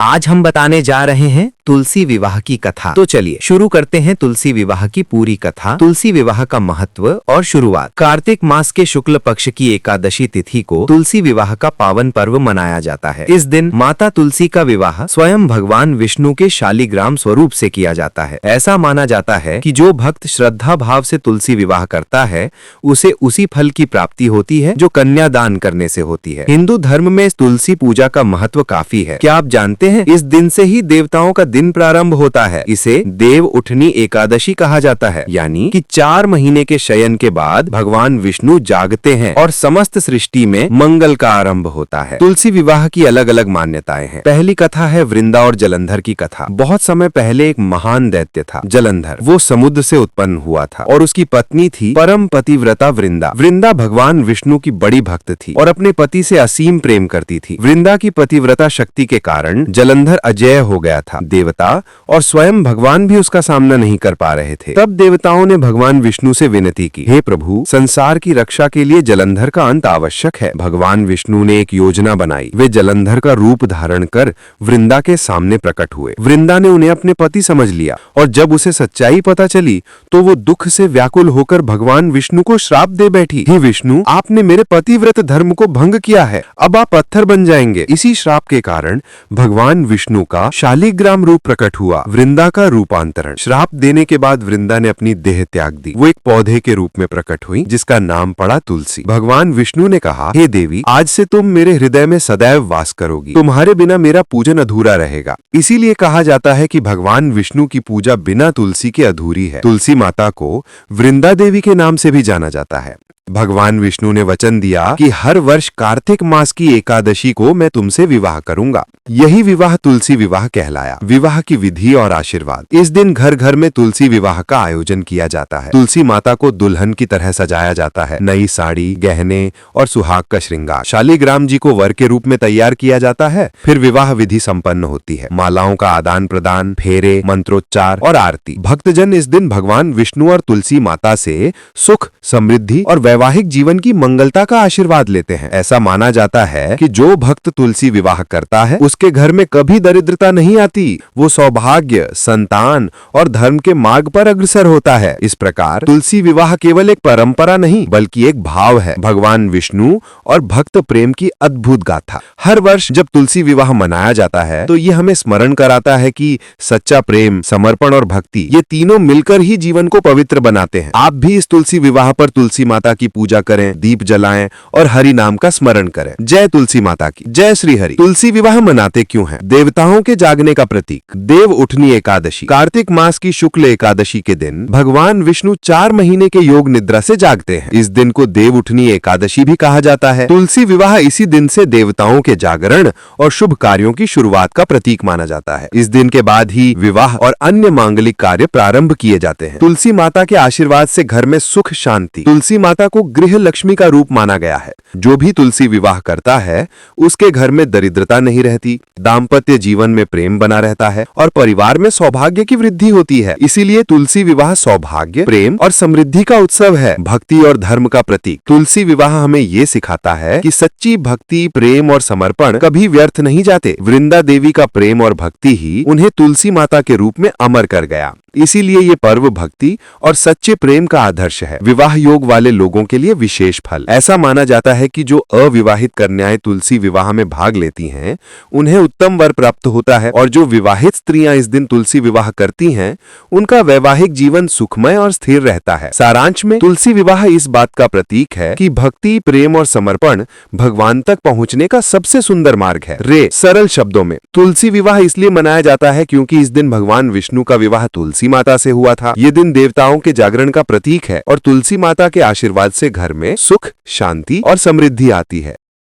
आज हम बताने जा रहे हैं तुलसी विवाह की कथा। तो चलिए शुरू करते हैं तुलसी विवाह की पूरी कथा। तुलसी विवाह का महत्व और शुरुआत। कार्तिक मास के शुक्ल पक्ष की एकादशी तिथि को तुलसी विवाह का पावन पर्व मनाया जाता है। इस दिन माता तुलसी का विवाह स्वयं भगवान विष्णु के शालिग्राम स्वरूप से किया जाता है। ऐसा माना जाता है कि जो भक्त श्रद्धा भाव से तुलसी विवाह करता है उसे उसी फल की प्राप्ति होती है जो कन्यादान करने से होती है। हिंदू धर्म में तुलसी पूजा का महत्व काफी है। क्या आप जानते हैं इस दिन से ही देवताओं का दिन प्रारंभ होता है। इसे देव उठनी एकादशी कहा जाता है, यानी कि 4 महीने के शयन के बाद भगवान विष्णु जागते हैं और समस्त सृष्टि में मंगल का आरंभ होता है। तुलसी विवाह की अलग अलग मान्यताएं हैं। पहली कथा है वृंदा और जलंधर की कथा। बहुत समय पहले एक महान दैत्य था जलंधर। वो समुद्र से उत्पन्न हुआ था और उसकी पत्नी थी परम पतिव्रता वृंदा। वृंदा भगवान विष्णु की बड़ी भक्त थी और अपने पति से असीम प्रेम करती थी। वृंदा की पतिव्रता शक्ति के कारण जलंधर अजेय हो गया था। देवता और स्वयं भगवान भी उसका सामना नहीं कर पा रहे थे। तब देवताओं ने भगवान विष्णु से विनती की, हे प्रभु, संसार की रक्षा के लिए जलंधर का अंत आवश्यक है। भगवान विष्णु ने एक योजना बनाई। वे जलंधर का रूप धारण कर वृंदा के सामने प्रकट हुए। वृंदा ने उन्हें अपने पति समझ लिया और जब उसे सच्चाई पता चली तो वो दुख से व्याकुल होकर भगवान विष्णु को श्राप दे बैठी। हे विष्णु, आपने मेरे पतिव्रत धर्म को भंग किया है, अब आप पत्थर बन जाएंगे। इसी श्राप के कारण भगवान विष्णु का शालिग्राम रूप प्रकट हुआ, वृंदा का रूपांतरण। श्राप देने के बाद वृंदा ने अपनी देह त्याग दी। वो एक पौधे के रूप में प्रकट हुई जिसका नाम पड़ा तुलसी। भगवान विष्णु ने कहा, हे देवी, आज से तुम मेरे हृदय में सदैव वास करोगी। तुम्हारे बिना मेरा पूजन अधूरा रहेगा। इसीलिए कहा जाता है कि भगवान विष्णु की पूजा बिना तुलसी के अधूरी है। तुलसी माता को वृंदा देवी के नाम से भी जाना जाता है। भगवान विष्णु ने वचन दिया कि हर वर्ष कार्तिक मास की एकादशी को मैं तुमसे विवाह करूंगा। यही विवाह तुलसी विवाह कहलाया। विवाह की विधि और आशीर्वाद। इस दिन घर घर में तुलसी विवाह का आयोजन किया जाता है। तुलसी माता को दुल्हन की तरह सजाया जाता है। नई साड़ी, गहने और सुहाग का श्रृंगार। शालिग्राम जी को वर के रूप में तैयार किया जाता है। फिर विवाह विधि संपन्न होती है। मालाओं का आदान प्रदान, फेरे, मंत्रोच्चार और आरती। भक्तजन इस दिन भगवान विष्णु और तुलसी माता से सुख, समृद्धि और वैवाहिक जीवन की मंगलता का आशीर्वाद लेते हैं। ऐसा माना जाता है कि जो भक्त तुलसी विवाह करता है उसके घर में कभी दरिद्रता नहीं आती। वो सौभाग्य, संतान और धर्म के मार्ग पर अग्रसर होता है। इस प्रकार तुलसी विवाह केवल एक परंपरा नहीं बल्कि एक भाव है, भगवान विष्णु और भक्त प्रेम की अद्भुत गाथा। हर वर्ष जब तुलसी विवाह मनाया जाता है तो ये हमें स्मरण कराता है कि सच्चा प्रेम, समर्पण और भक्ति, ये तीनों मिलकर ही जीवन को पवित्र बनाते हैं। आप भी इस तुलसी विवाह पर तुलसी माता की पूजा करें, दीप जलाएं और हरि नाम का स्मरण करें। जय तुलसी माता की, जय श्री हरि। तुलसी विवाह मनाते क्यों हैं? देवताओं के जागने का प्रतीक। देव उठनी एकादशी। कार्तिक मास की शुक्ल एकादशी के दिन भगवान विष्णु 4 महीने के योग निद्रा से जागते हैं। इस दिन को देव उठनी एकादशी भी कहा जाता है। तुलसी विवाह इसी दिन से देवताओं के जागरण और शुभ कार्यों की शुरुआत का प्रतीक माना जाता है। इस दिन के बाद ही विवाह और अन्य मांगलिक कार्य प्रारंभ किए जाते हैं। तुलसी माता के आशीर्वाद से घर में सुख शांति। तुलसी माता को गृह लक्ष्मी का रूप माना गया है। जो भी तुलसी विवाह करता है उसके घर में दरिद्रता नहीं रहती, दाम्पत्य जीवन में प्रेम बना रहता है और परिवार में सौभाग्य की वृद्धि होती है। इसीलिए तुलसी विवाह सौभाग्य, प्रेम और समृद्धि का उत्सव है, भक्ति और धर्म का प्रतीक। तुलसी विवाह हमें ये सिखाता है कि सच्ची भक्ति, प्रेम और समर्पण कभी व्यर्थ नहीं जाते। वृंदा देवी का प्रेम और भक्ति ही उन्हें तुलसी माता के रूप में अमर कर गया। इसीलिए ये पर्व भक्ति और सच्चे प्रेम का आदर्श है। विवाह योग वाले लोगों के लिए विशेष फल। ऐसा माना जाता है कि जो अविवाहित कन्याएं तुलसी विवाह में भाग लेती हैं उन्हें उत्तम वर प्राप्त होता है और जो विवाहित स्त्रियां इस दिन तुलसी विवाह करती हैं उनका वैवाहिक जीवन सुखमय और स्थिर रहता है। सारांश में तुलसी विवाह इस बात का प्रतीक है कि भक्ति, प्रेम और समर्पण भगवान तक पहुँचने का सबसे सुंदर मार्ग है। सरल शब्दों में तुलसी विवाह इसलिए मनाया जाता है क्योंकि इस दिन भगवान विष्णु का विवाह तुलसी माता से हुआ था। ये दिन देवताओं के जागरण का प्रतीक है और तुलसी माता के आशीर्वाद से घर में सुख, शांति और समृद्धि आती है।